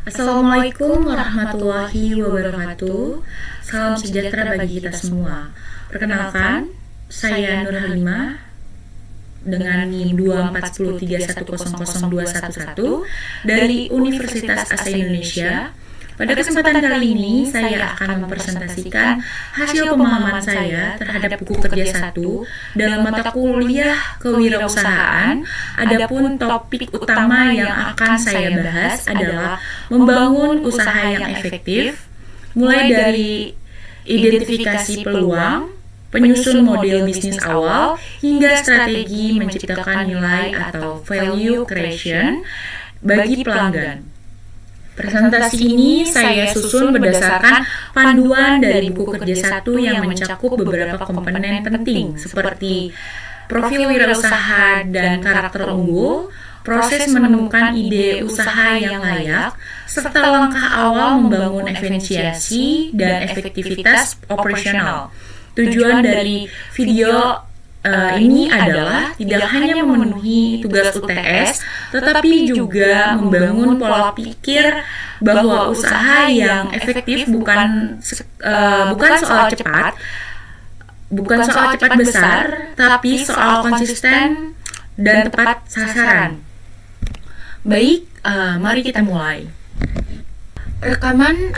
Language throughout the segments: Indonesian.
Assalamualaikum warahmatullahi wabarakatuh. Salam sejahtera bagi kita semua. Perkenalkan, saya Nur Halimah dengan NIM 24131000211 dari Universitas Asa Indonesia. Pada kesempatan kali ini, saya akan mempresentasikan hasil pemahaman saya terhadap buku kerja 1 dalam mata kuliah kewirausahaan. Adapun topik utama yang akan saya bahas adalah membangun usaha yang efektif, mulai dari identifikasi peluang, penyusun model bisnis awal, hingga strategi menciptakan nilai atau value creation bagi pelanggan. Presentasi ini saya susun berdasarkan panduan dari buku kerja 1 yang mencakup beberapa komponen penting seperti profil wirausaha dan karakter unggul, proses menemukan ide usaha yang layak, serta langkah awal membangun efisiensi dan efektivitas operasional. Tujuan dari video ini adalah tidak hanya memenuhi tugas UTS, tetapi juga membangun pola pikir bahwa usaha yang efektif bukan soal cepat, besar, tapi soal konsisten dan tepat sasaran. Baik, mari kita mulai. Rekaman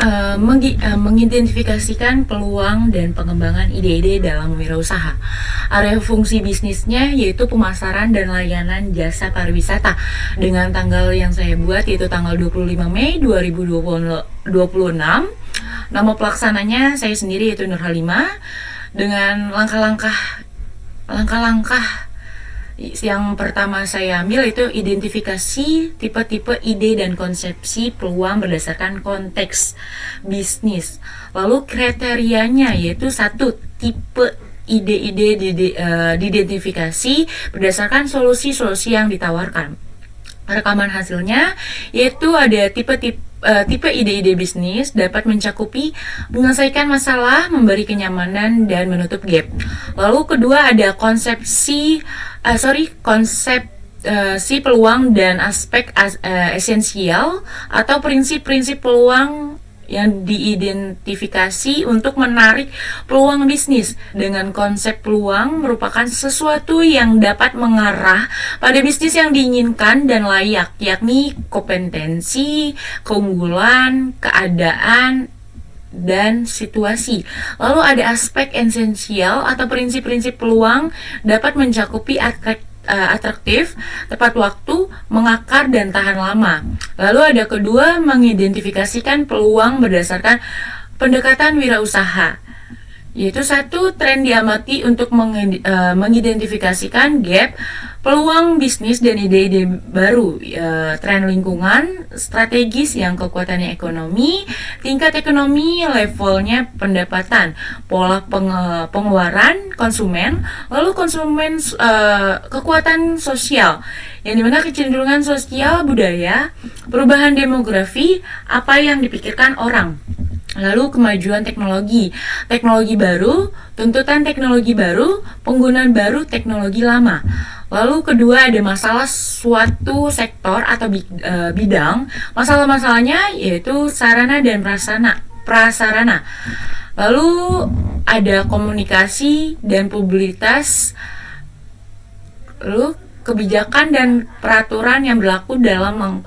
mengidentifikasikan peluang dan pengembangan ide-ide dalam wirausaha. Area fungsi bisnisnya yaitu pemasaran dan layanan jasa pariwisata. Dengan tanggal yang saya buat yaitu tanggal 25 Mei 2026. Nama pelaksananya saya sendiri yaitu Nur Halimah. Dengan langkah-langkah yang pertama saya ambil itu identifikasi tipe-tipe ide dan konsepsi peluang berdasarkan konteks bisnis. Lalu kriterianya yaitu 1, tipe ide-ide diidentifikasi berdasarkan solusi-solusi yang ditawarkan. Rekaman hasilnya yaitu ada tipe ide-ide bisnis dapat mencakupi menyelesaikan masalah, memberi kenyamanan, dan menutup gap. Lalu kedua ada konsep peluang dan aspek esensial atau prinsip-prinsip peluang yang diidentifikasi untuk menarik peluang bisnis. Dengan konsep peluang merupakan sesuatu yang dapat mengarah pada bisnis yang diinginkan dan layak, yakni kompetensi, keunggulan, keadaan, dan situasi. Lalu ada aspek esensial atau prinsip-prinsip peluang dapat mencakupi atraktif, tepat waktu, mengakar, dan tahan lama. Lalu ada kedua, mengidentifikasikan peluang berdasarkan pendekatan wirausaha, yaitu 1, tren diamati untuk mengidentifikasikan gap, peluang bisnis dan ide-ide baru, tren lingkungan, strategis yang kekuatannya ekonomi, tingkat ekonomi, levelnya pendapatan, pola pengeluaran konsumen, lalu konsumen, kekuatan sosial, yang dimana kecenderungan sosial budaya, perubahan demografi, apa yang dipikirkan orang. Lalu kemajuan teknologi baru, tuntutan teknologi baru, penggunaan baru teknologi lama. Lalu kedua ada masalah suatu sektor atau bidang. Masalah-masalahnya yaitu sarana dan prasarana. Lalu ada komunikasi dan publisitas. Lalu kebijakan dan peraturan yang berlaku dalam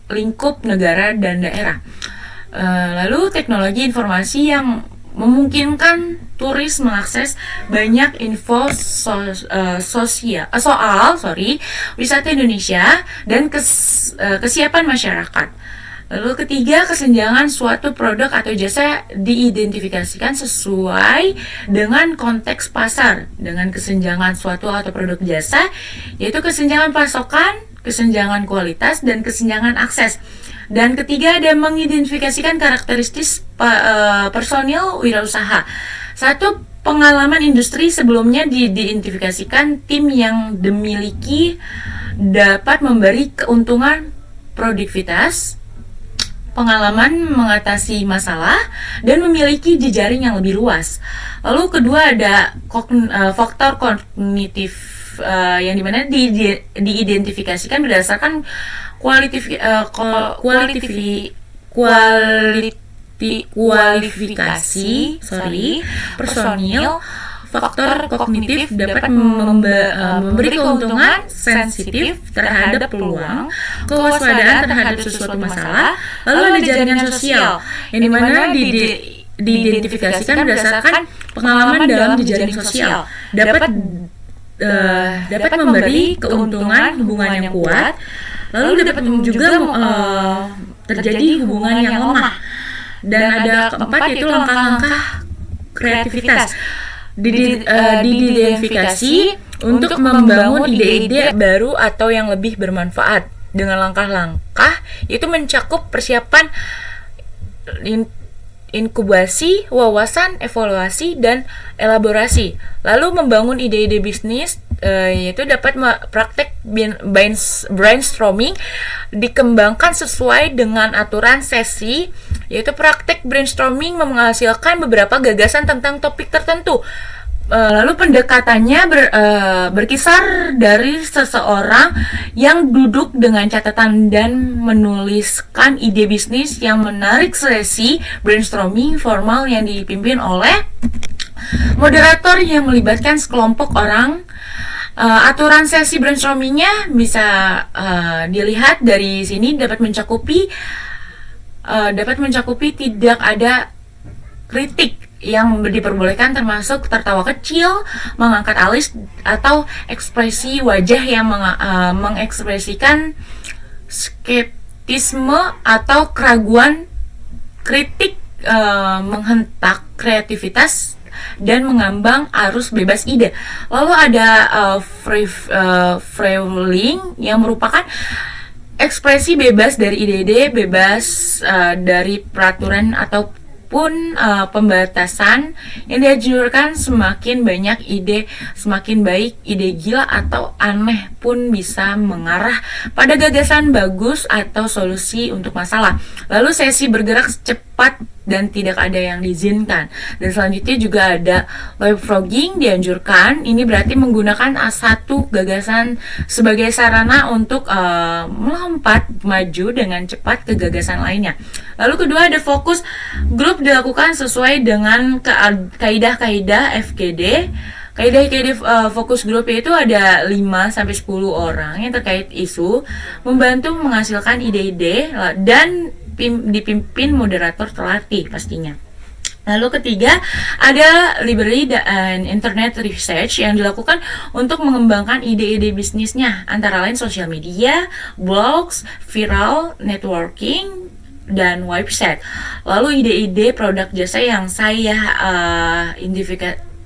lingkup negara dan daerah. Lalu teknologi informasi yang memungkinkan turis mengakses banyak info soal wisata Indonesia dan kesiapan masyarakat. Lalu ketiga, kesenjangan suatu produk atau jasa diidentifikasikan sesuai dengan konteks pasar. Dengan kesenjangan suatu atau produk jasa yaitu kesenjangan pasokan, kesenjangan kualitas, dan kesenjangan akses. Dan ketiga ada mengidentifikasikan karakteristik personil wirausaha. 1, pengalaman industri sebelumnya diidentifikasikan tim yang dimiliki dapat memberi keuntungan produktivitas, pengalaman mengatasi masalah, dan memiliki jejaring yang lebih luas. Lalu kedua ada faktor kognitif yang dimana diidentifikasikan berdasarkan kualifikasi personil. Faktor kognitif dapat memberi keuntungan sensitif terhadap peluang, kewaspadaan terhadap sesuatu masalah. Lalu ada jaringan sosial, yang dimana diidentifikasikan berdasarkan pengalaman dalam jejaring sosial. Dapat memberi keuntungan hubungan yang kuat. Lalu dapat juga terjadi hubungan yang lemah. Dan ada keempat, yaitu langkah-langkah kreativitas. Diidentifikasi untuk membangun ide-ide baru atau yang lebih bermanfaat. Dengan langkah-langkah itu mencakup persiapan inkubasi, wawasan, evaluasi, dan elaborasi. Lalu membangun ide-ide bisnis, yaitu dapat praktek brainstorming dikembangkan sesuai dengan aturan sesi, yaitu praktek brainstorming menghasilkan beberapa gagasan tentang topik tertentu. Lalu pendekatannya berkisar dari seseorang yang duduk dengan catatan dan menuliskan ide bisnis yang menarik, sesi brainstorming formal yang dipimpin oleh moderator yang melibatkan sekelompok orang. Aturan sesi brainstormingnya bisa dilihat dari sini, dapat mencakupi tidak ada kritik yang diperbolehkan, termasuk tertawa kecil, mengangkat alis, atau ekspresi wajah yang mengekspresikan skeptisme atau keraguan. Kritik menghentak kreativitas dan mengambang arus bebas ide. Lalu ada freewheeling yang merupakan ekspresi bebas dari ide-ide, bebas dari peraturan ataupun pembatasan yang dianjurkan. Semakin banyak ide, semakin baik. Ide gila atau aneh pun bisa mengarah pada gagasan bagus atau solusi untuk masalah. Lalu sesi bergerak cepat dan tidak ada yang diizinkan. Dan selanjutnya juga ada leapfrogging dianjurkan. Ini berarti menggunakan satu gagasan sebagai sarana untuk melompat maju dengan cepat ke gagasan lainnya. Lalu kedua ada fokus grup, dilakukan sesuai dengan kaidah-kaidah FGD. Kaidah-kaidah fokus grup itu ada 5-10 orang yang terkait isu, membantu menghasilkan ide-ide dan dipimpin moderator terlatih pastinya. Lalu ketiga ada library dan internet research yang dilakukan untuk mengembangkan ide-ide bisnisnya, antara lain sosial media, blogs, viral, networking, dan website. Lalu ide-ide produk jasa yang saya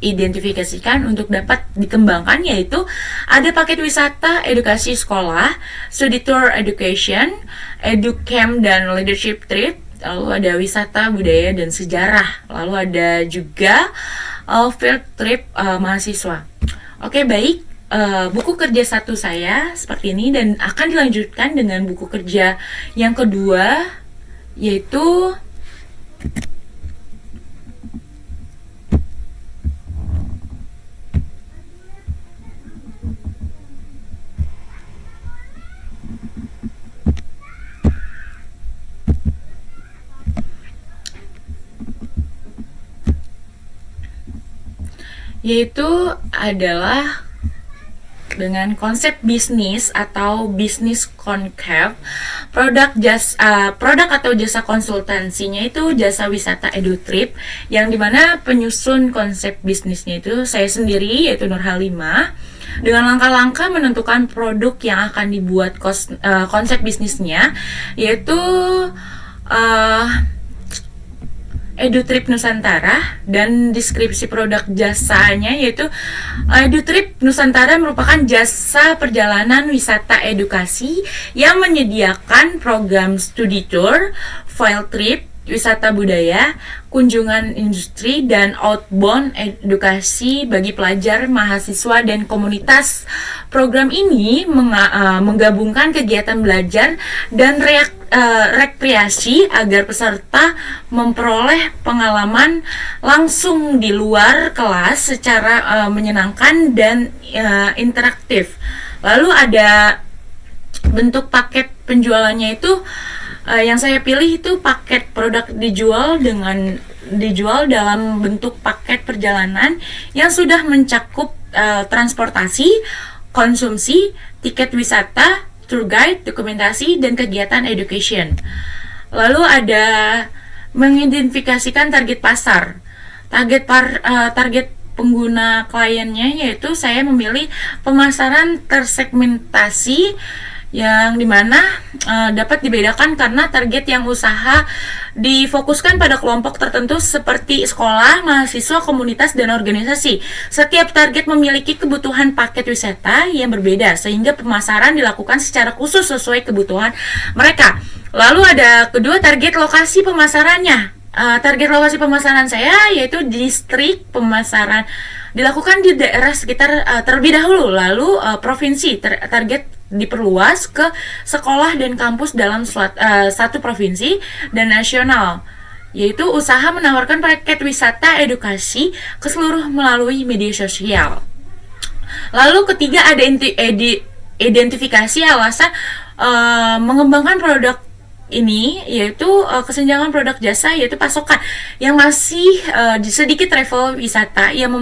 identifikasikan untuk dapat dikembangkan, yaitu ada paket wisata edukasi sekolah, study tour education, educamp, dan leadership trip. Lalu ada wisata budaya dan sejarah. Lalu ada juga field trip mahasiswa. Oke, baik. Buku kerja satu saya seperti ini, dan akan dilanjutkan dengan buku kerja yang kedua, yaitu adalah dengan konsep bisnis atau bisnis concave. Produk atau jasa konsultansinya itu jasa wisata EduTrip, yang dimana penyusun konsep bisnisnya itu saya sendiri, yaitu Nur Halimah, dengan langkah-langkah menentukan produk yang akan dibuat konsep bisnisnya, yaitu EduTrip Nusantara, dan deskripsi produk jasanya yaitu EduTrip Nusantara merupakan jasa perjalanan wisata edukasi yang menyediakan program studi tour, field trip, wisata budaya, kunjungan industri, dan outbound edukasi bagi pelajar, mahasiswa, dan komunitas. Program ini menggabungkan kegiatan belajar dan rekreasi agar peserta memperoleh pengalaman langsung di luar kelas secara menyenangkan dan interaktif. Lalu ada bentuk paket penjualannya itu yang saya pilih itu paket produk dijual dalam bentuk paket perjalanan yang sudah mencakup transportasi, konsumsi, tiket wisata, tour guide, dokumentasi, dan kegiatan education. Lalu ada mengidentifikasikan target pasar. Target pengguna kliennya yaitu saya memilih pemasaran tersegmentasi yang dimana dapat dibedakan karena target yang usaha difokuskan pada kelompok tertentu seperti sekolah, mahasiswa, komunitas, dan organisasi. Setiap target memiliki kebutuhan paket wisata yang berbeda sehingga pemasaran dilakukan secara khusus sesuai kebutuhan mereka. Lalu ada kedua, target lokasi pemasarannya. Target lokasi pemasaran saya yaitu distrik pemasaran dilakukan di daerah sekitar terlebih dahulu, lalu provinsi target diperluas ke sekolah dan kampus dalam satu provinsi, dan nasional yaitu usaha menawarkan paket wisata edukasi ke seluruh melalui media sosial. Lalu ketiga ada identifikasi alasan mengembangkan produk ini yaitu kesenjangan produk jasa yaitu pasokan yang masih sedikit travel wisata yang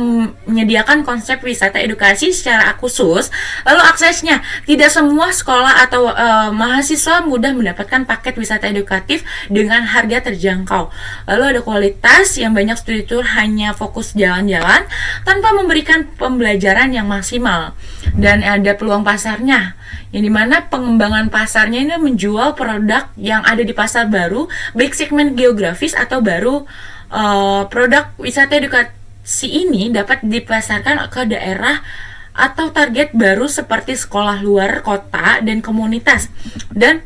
menyediakan konsep wisata edukasi secara khusus. Lalu aksesnya, tidak semua sekolah atau mahasiswa mudah mendapatkan paket wisata edukatif dengan harga terjangkau. Lalu ada kualitas yang banyak studi tour hanya fokus jalan-jalan tanpa memberikan pembelajaran yang maksimal. Dan ada peluang pasarnya, yang dimana pengembangan pasarnya ini menjual produk yang ada di pasar baru, baik segmen geografis atau baru. Produk wisata edukasi ini dapat dipasarkan ke daerah atau target baru seperti sekolah luar kota dan komunitas. Dan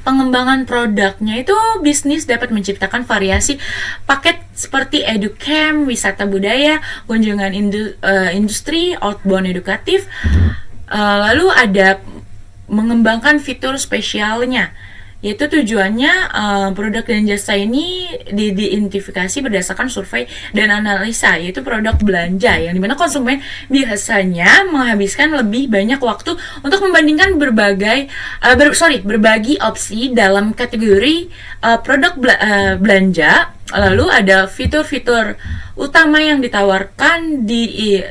pengembangan produknya itu bisnis dapat menciptakan variasi paket seperti educamp, wisata budaya, kunjungan industri, outbound edukatif. Lalu ada mengembangkan fitur spesialnya, yaitu tujuannya produk dan jasa ini diidentifikasi berdasarkan survei dan analisa, yaitu produk belanja yang dimana konsumen biasanya menghabiskan lebih banyak waktu untuk membandingkan berbagi opsi dalam kategori produk belanja. Lalu ada fitur-fitur utama yang ditawarkan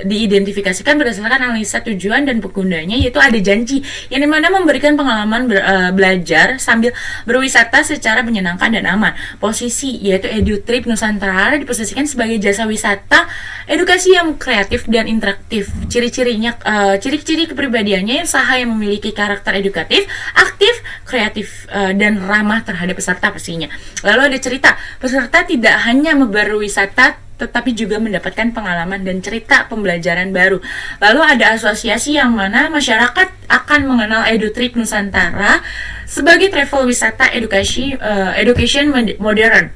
diidentifikasikan berdasarkan analisa tujuan dan penggunanya, yaitu ada janji yang dimana memberikan pengalaman belajar sambil berwisata secara menyenangkan dan aman. Posisi yaitu EduTrip Nusantara diposisikan sebagai jasa wisata edukasi yang kreatif dan interaktif. Ciri-ciri kepribadiannya usaha yang memiliki karakter edukatif, aktif, kreatif, dan ramah terhadap peserta pastinya. Lalu ada cerita, peserta tidak hanya berwisata tetapi juga mendapatkan pengalaman dan cerita pembelajaran baru. Lalu ada asosiasi yang mana masyarakat akan mengenal EduTrip Nusantara sebagai travel wisata education modern.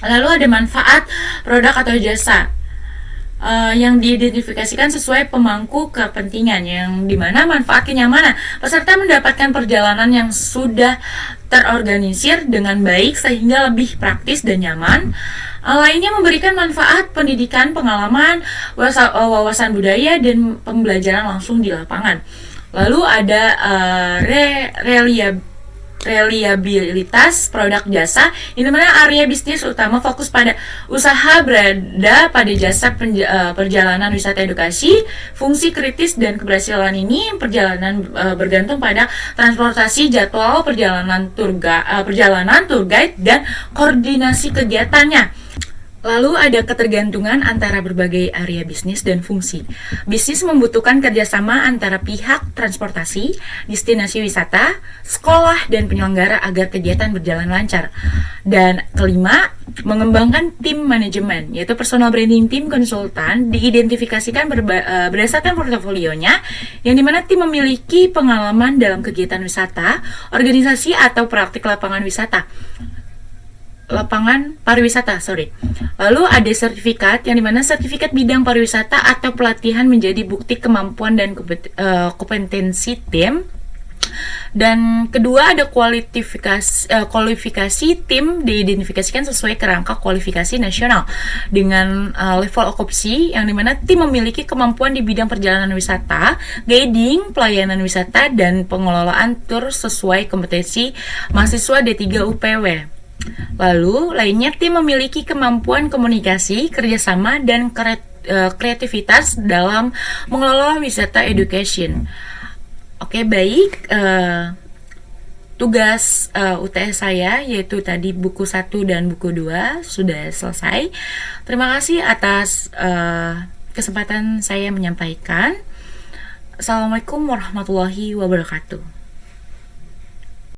Lalu ada manfaat produk atau jasa yang diidentifikasikan sesuai pemangku kepentingan, yang dimana manfaat kenyamanan. Peserta mendapatkan perjalanan yang sudah terorganisir dengan baik sehingga lebih praktis dan nyaman. Lainnya memberikan manfaat pendidikan, pengalaman, wawasan budaya, dan pembelajaran langsung di lapangan. Lalu ada reliabilitas produk jasa, di mana area bisnis utama fokus pada usaha berada pada jasa perjalanan wisata edukasi. Fungsi kritis dan keberhasilan ini perjalanan bergantung pada transportasi, jadwal perjalanan tour guide, dan koordinasi kegiatannya. Lalu ada ketergantungan antara berbagai area bisnis dan fungsi. Bisnis membutuhkan kerjasama antara pihak transportasi, destinasi wisata, sekolah, dan penyelenggara agar kegiatan berjalan lancar. Dan kelima, mengembangkan tim manajemen, yaitu personal branding tim konsultan diidentifikasikan berdasarkan portofolionya, yang dimana tim memiliki pengalaman dalam kegiatan wisata, organisasi, atau praktik lapangan pariwisata. Lalu ada sertifikat, yang dimana sertifikat bidang pariwisata atau pelatihan menjadi bukti kemampuan dan kompetensi tim. Dan kedua ada kualifikasi tim diidentifikasikan sesuai kerangka kualifikasi nasional dengan level okupansi yang dimana tim memiliki kemampuan di bidang perjalanan wisata, guiding, pelayanan wisata, dan pengelolaan tur sesuai kompetensi mahasiswa D3 UPW. Lalu lainnya tim memiliki kemampuan komunikasi, kerjasama, dan kreativitas dalam mengelola wisata education. Oke, baik. Tugas UTS saya yaitu tadi buku 1 dan buku 2 sudah selesai. Terima kasih atas kesempatan saya menyampaikan. Assalamualaikum warahmatullahi wabarakatuh.